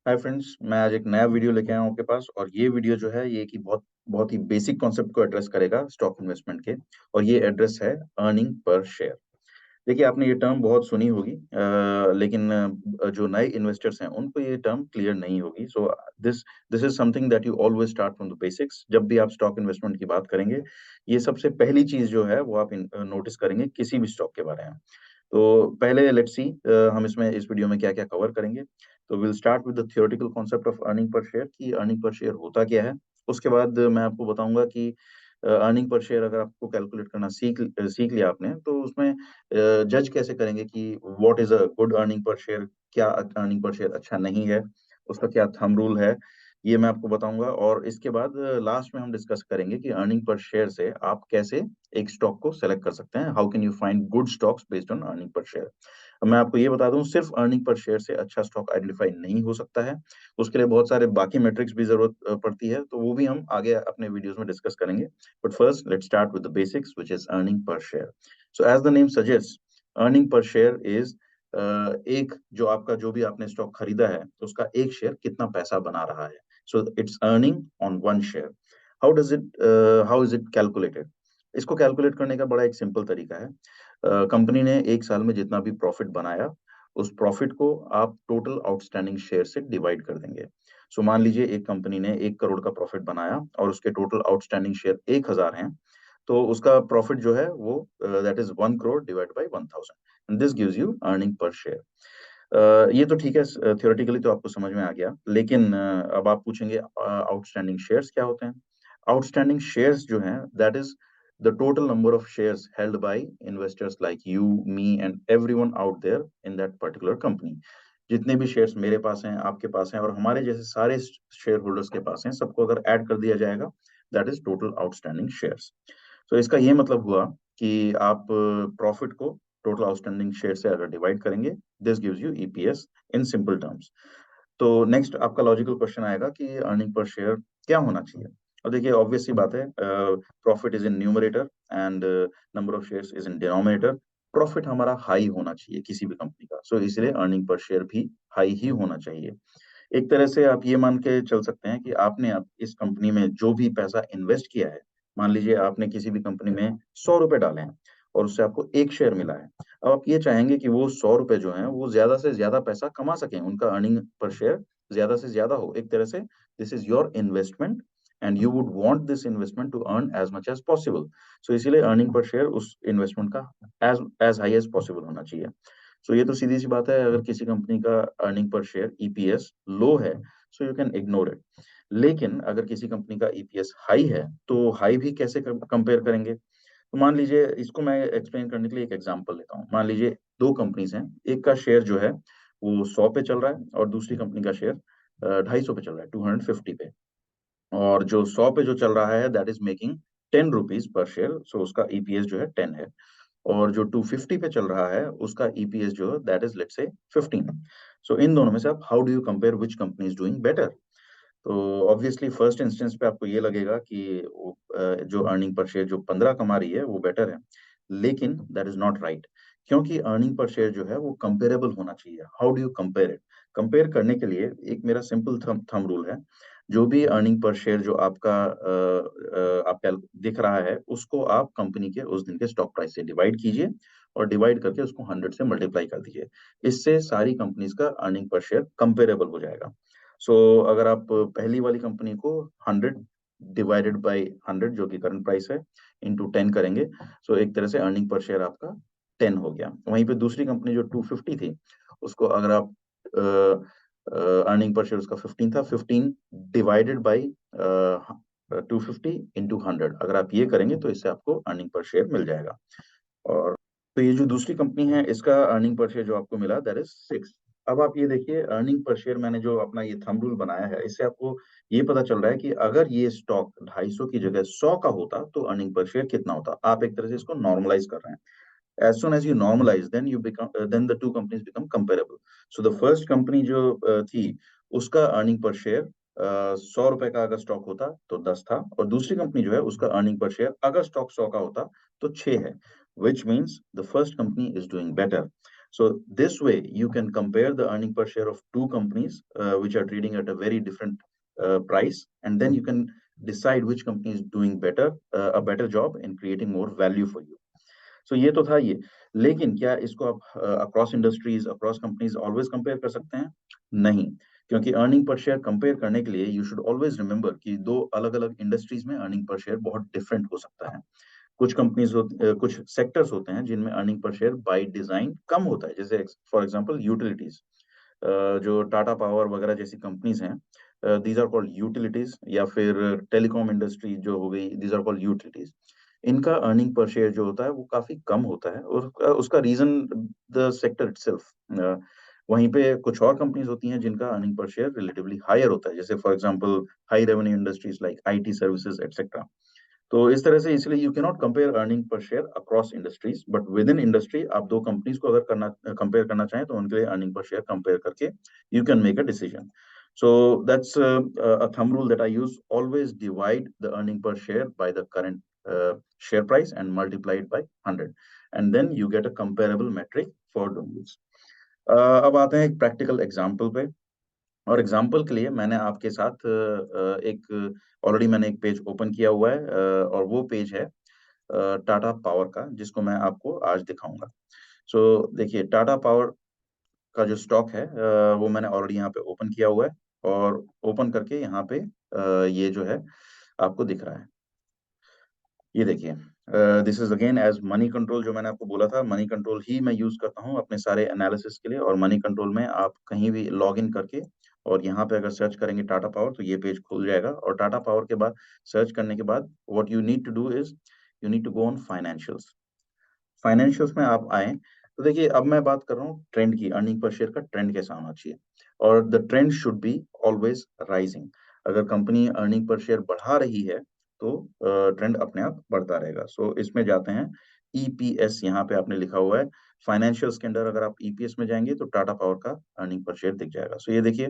Hi friends, मैं आज एक नया वीडियो लेके आया हूँ आपके पास। और ये वीडियो जो है ये कि बहुत बहुत ही बेसिक कॉन्सेप्ट को एड्रेस करेगा स्टॉक इन्वेस्टमेंट के। और ये एड्रेस है अर्निंग पर शेयर। देखिए, आपने ये टर्म बहुत सुनी होगी, लेकिन जो नए इन्वेस्टर्स हैं उनको ये टर्म क्लियर नहीं होगी। So this this is something that you always start from the basics. जब भी आप स्टॉक इन्वेस्टमेंट की बात करेंगे, ये सबसे पहली चीज जो है वो आप नोटिस करेंगे किसी भी स्टॉक के बारे में। तो पहले लेट्स सी हम इसमें इस वीडियो में क्या क्या कवर करेंगे। तो will start with the theoretical concept of earning per share कि अर्निंग पर शेयर होता क्या है। उसके बाद मैं आपको बताऊंगा कि अर्निंग पर शेयर अगर आपको कैलकुलेट करना सीख लिया आपने, तो उसमें जज कैसे करेंगे कि what is a good earning per share, क्या अर्निंग पर शेयर अच्छा नहीं है, उसका क्या थंब रूल है, ये मैं आपको बताऊंगा। और इसके बाद लास्ट में हम डिस्कस करेंगे कि अर्निंग पर शेयर से आप कैसे एक स्टॉक को सेलेक्ट कर सकते हैं। How can you find good stocks based on earning per share. अब मैं आपको ये बता दूं, सिर्फ अर्निंग पर शेयर से अच्छा स्टॉक आइडेंटिफाई नहीं हो सकता है। उसके लिए बहुत सारे बाकी मेट्रिक्स भी जरूरत पड़ती है, तो वो भी हम आगे अपने वीडियोस में डिस्कस करेंगे। But first let's start with the basics which is earning per share. So as the name suggest, earning per share is एक जो आपका जो भी आपने स्टॉक खरीदा है तो उसका एक शेयर कितना पैसा बना रहा है। So it's earning on one share. How is it calculated. इसको कैलकुलेट करने का बड़ा एक सिंपल तरीका है। कंपनी ने एक साल में जितना भी प्रॉफिट बनाया, उस प्रॉफिट को आप टोटल आउटस्टैंडिंग शेयर से डिवाइड कर देंगे। सो मान लीजिए एक कंपनी ने 1 करोड़ का प्रॉफिट बनाया और उसके टोटल आउटस्टैंडिंग शेयर 1,000 हैं। तो उसका प्रॉफिट जो है वो that is 1 crore divide by 1,000 and this gives you earning per share. ये तो ठीक है, थियोरेटिकली तो आपको समझ में आ गया। लेकिन अब आप पूछेंगे आउटस्टैंडिंग शेयर्स क्या होते हैं। आउटस्टैंडिंग शेयर्स जो हैं that is the total number of shares held by investors like you, me and everyone out there in that particular company। जितने भी शेयर्स मेरे पास हैं, आपके पास हैं और हमारे जैसे सारे शेयर होल्डर्स के पास हैं, सबको अगर ऐड कर दिया जाएगा, that is total outstanding shares. तो इसका ये मतलब हुआ कि आप प्रॉफिट को टोटल आउटस्टैंडिंग शेयर से अगर डिवाइड करेंगे, this gives you EPS in simple terms. तो नेक्स्ट आपका लॉजिकल क्वेश्चन आएगा कि अर्निंग पर शेयर क्या होना चाहिए। और देखिए, ऑब्वियस सी बात है, profit is in numerator and number of shares is in denominator. Profit हमारा हाई होना चाहिए किसी भी कंपनी का, सो इसलिए अर्निंग पर शेयर भी हाई ही होना चाहिए। एक तरह से आप ये मान के चल सकते हैं कि आपने आप इस कंपनी में जो भी पैसा इन्वेस्ट किया है, मान लीजिए आपने किसी भी कंपनी में 100 रुपए डाले हैं और उससे आपको एक शेयर मिला है। अब आप ये चाहेंगे कि वो 100 रुपए जो है वो ज्यादा से ज्यादा पैसा कमा सकें, उनका अर्निंग पर शेयर ज्यादा से ज्यादा हो। एक तरह से this is your investment and you would want this investment to earn as much as possible. So इसीलिए अर्निंग पर शेयर उस इन्वेस्टमेंट का as as high as possible होना चाहिए। सो ये तो सीधी सी बात है, अगर किसी कंपनी का अर्निंग पर शेयर ईपीएस लो है, so you can ignore it. लेकिन अगर किसी कंपनी का ईपीएस हाई है, तो हाई भी कैसे कंपेयर करेंगे। तो मान लीजिए, इसको मैं एक्सप्लेन करने के लिए एक एग्जांपल लेता हूँ। मान लीजिए दो कंपनीज हैं, एक का शेयर जो है वो 100 पे चल रहा है और दूसरी कंपनी का शेयर 250 पे चल रहा है, 250 पे। और जो 100 पे जो चल रहा है that is making 10 rupees per share, so उसका ईपीएस जो है 10 है। और जो 250 पे चल रहा है उसका ईपीएस जो है दैट इज लेट्स से 15। सो इन दोनों में से आप how do you compare which company is doing better. तो ऑब्वियसली फर्स्ट इंस्टेंस पे आपको ये लगेगा कि जो अर्निंग पर शेयर जो 15 कमा रही है वो बेटर है। लेकिन दैट इज नॉट राइट, क्योंकि अर्निंग पर शेयर जो है वो कंपेरेबल होना चाहिए। How do you compare it. Compare करने के लिए एक मेरा सिंपल थंब रूल है। जो भी अर्निंग पर शेयर जो आपका दिख रहा है, उसको आप कंपनी के उस दिन के स्टॉक प्राइस से डिवाइड कीजिए और डिवाइड करके उसको 100 से मल्टीप्लाई कर दीजिए। इससे सारी कंपनीज का अर्निंग पर शेयर कंपेरेबल हो जाएगा। सो अगर आप पहली वाली कंपनी को 100 डिवाइडेड बाई 100 जो कि करंट प्राइस है इंटू 10 करेंगे, सो एक तरह से अर्निंग पर शेयर आपका 10 हो गया। वहीं पे दूसरी कंपनी जो 250 थी, उसको अगर आप अर्निंग पर शेयर उसका 15 था, 15 डिवाइडेड बाई 250 इंटू 100 अगर आप ये करेंगे तो इससे आपको अर्निंग पर शेयर मिल जाएगा। और तो ये जो दूसरी कंपनी है इसका अर्निंग पर शेयर जो आपको मिला दैट इज 6। अब आप ये देखिए, अर्निंग पर शेयर मैंने जो अपना ये थंब रूल बनाया है, इससे आपको ये पता चल रहा है कि अगर ये स्टॉक 250 की जगह 100 का होता तो अर्निंग पर शेयर कितना होता। आप एक तरह से इसको नॉर्मलाइज कर रहे हैं। as soon as you normalize, then you become then the two companies become comparable। so the first company जो थी, उसका अर्निंग पर शेयर 100 रुपए का अगर स्टॉक होता तो 10 था, और दूसरी कंपनी जो है उसका अर्निंग पर शेयर अगर स्टॉक 100 का होता तो 6 है। Which means the first company is doing better. So this way you can compare the earning per share of two companies which are trading at a very different price, and then you can decide which company is doing better, a better job in creating more value for you. So ये तो था ये। लेकिन क्या इसको आप across industries, across companies always compare कर सकते हैं? नहीं, क्योंकि अर्निंग पर शेयर कंपेयर करने के लिए यू शुड ऑलवेज रिमेंबर कि दो अलग अलग इंडस्ट्रीज में अर्निंग पर शेयर बहुत डिफरेंट हो सकता है। कुछ कंपनीज कुछ सेक्टर्स होते हैं जिनमें earning per share by design कम होता है, जैसे फॉर एग्जांपल यूटिलिटीज, जो टाटा पावर वगैरह जैसी कंपनीज हैं, दीज आर कॉल्ड यूटिलिटीज, या फिर टेलीकॉम इंडस्ट्री जो हो गई, दीज आर कॉल्ड यूटिलिटीज। इनका अर्निंग पर शेयर जो होता है वो काफी कम होता है, और उसका रीजन द सेक्टर इटसेल्फ। वहीं पे कुछ और कंपनीज होती हैं जिनका earning per share relatively higher होता है, जैसे for example high revenue industries like IT services etcetera. तो इस तरह से इसलिए you can not compare earning per share across industries, but with in industry आप दो कंपनीज को अगर करना कंपेयर करना चाहें तो उनके लिए अर्निंग पर शेयर कंपेयर करके you can make a decision. So that's a thumb rule that I use. Always divide the earning per share by the current share price and multiply it by 100, and then you get a comparable metric for doing this. अब आते हैं एक practical example पे, और example के लिए मैंने आपके साथ एक ऑलरेडी मैंने एक पेज ओपन किया हुआ है, और वो पेज है टाटा पावर का, जिसको मैं आपको आज दिखाऊंगा. सो देखिए, टाटा पावर का जो स्टॉक है वो मैंने ऑलरेडी यहाँ पे ओपन किया हुआ है, और ओपन करके यहाँ पे ये जो है आपको दिख रहा है. ये देखिए, this is again as money control, जो मैंने आपको बोला था मनी कंट्रोल ही मैं यूज करता हूँ अपने सारे एनालिसिस के लिए. और मनी कंट्रोल में आप कहीं भी लॉग इन करके और यहाँ पे अगर सर्च करेंगे टाटा पावर तो ये पेज खुल जाएगा. और टाटा पावर के बाद सर्च करने के बाद what you need to do is you need to go on financials. Financials में आप आए तो देखिए, अब मैं बात कर रहा हूँ ट्रेंड की, अर्निंग पर शेयर का ट्रेंड कैसा होना चाहिए. और the trend should be always rising. अगर कंपनी अर्निंग पर शेयर बढ़ा रही है तो ट्रेंड अपने आप बढ़ता रहेगा. सो इसमें जाते हैं ईपीएस, यहाँ पे आपने लिखा हुआ है फाइनेंशियल्स के अंदर. अगर आप ईपीएस में जाएंगे तो टाटा पावर का अर्निंग पर शेयर दिख जाएगा. सो ये देखिए,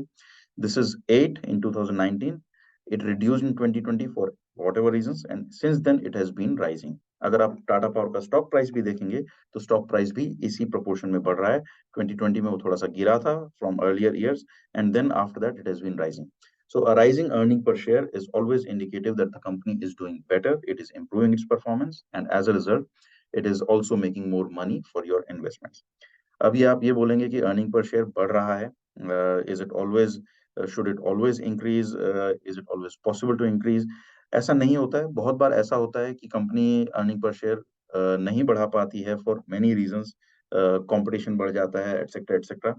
this is 8 in 2019. It reduced in 2020 for whatever reasons, and since then it has been rising. अगर आप टाटा पावर का स्टॉक प्राइस भी देखेंगे तो स्टॉक प्राइस भी इसी प्रोपोर्शन में बढ़ रहा है. 2020 में वो थोड़ा सा गिरा था from earlier years, and then after that it has been rising. So a rising earning per share is always indicative that the company is doing better, it is improving its performance, and as a result, it is also making more money for your investments. अभी आप ये बोलेंगे कि earning per share बढ़ रहा है, is it always, should it always increase, is it always possible to increase? ऐसा नहीं होता है. बहुत बार ऐसा होता है कि कंपनी अर्निंग पर शेयर नहीं बढ़ा पाती है फॉर मेनी रीजंस, कंपटीशन बढ़ जाता है एटसेट्रा एटसेट्रा.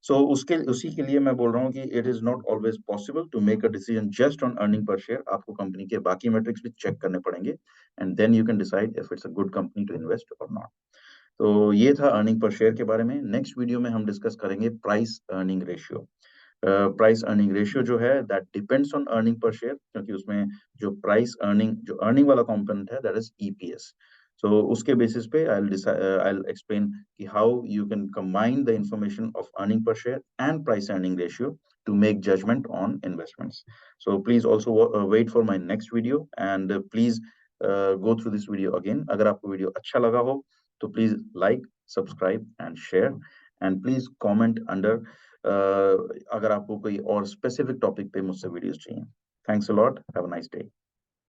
सो उसके उसी के लिए मैं बोल रहा हूँ कि it is not always possible to make a decision just on earning per share. आपको कंपनी के बाकी मेट्रिक्स भी चेक करने पड़ेंगे, and then you can decide if it's a good company to invest और नॉट. तो ये था अर्निंग पर शेयर के बारे में. नेक्स्ट वीडियो में हम डिस्कस करेंगे price earning ratio. Price earning ratio जो है that depends on earning per share, क्योंकि उसमें जो प्राइस अर्निंग, जो अर्निंग वाला कंपोनेंट है दैट इज ईपीएस. सो उसके बेसिस पे आई विल एक्सप्लेन कि how you can combine the information of earning per share and price earning ratio to make judgment on investments. So please also wait for my next video, and please go through this video again. अगर आपको video अच्छा लगा हो तो please like, subscribe and share, and please comment under अगर आपको कोई और स्पेसिफिक टॉपिक पे मुझसे वीडियोस चाहिए. Thanks a lot, have a nice day.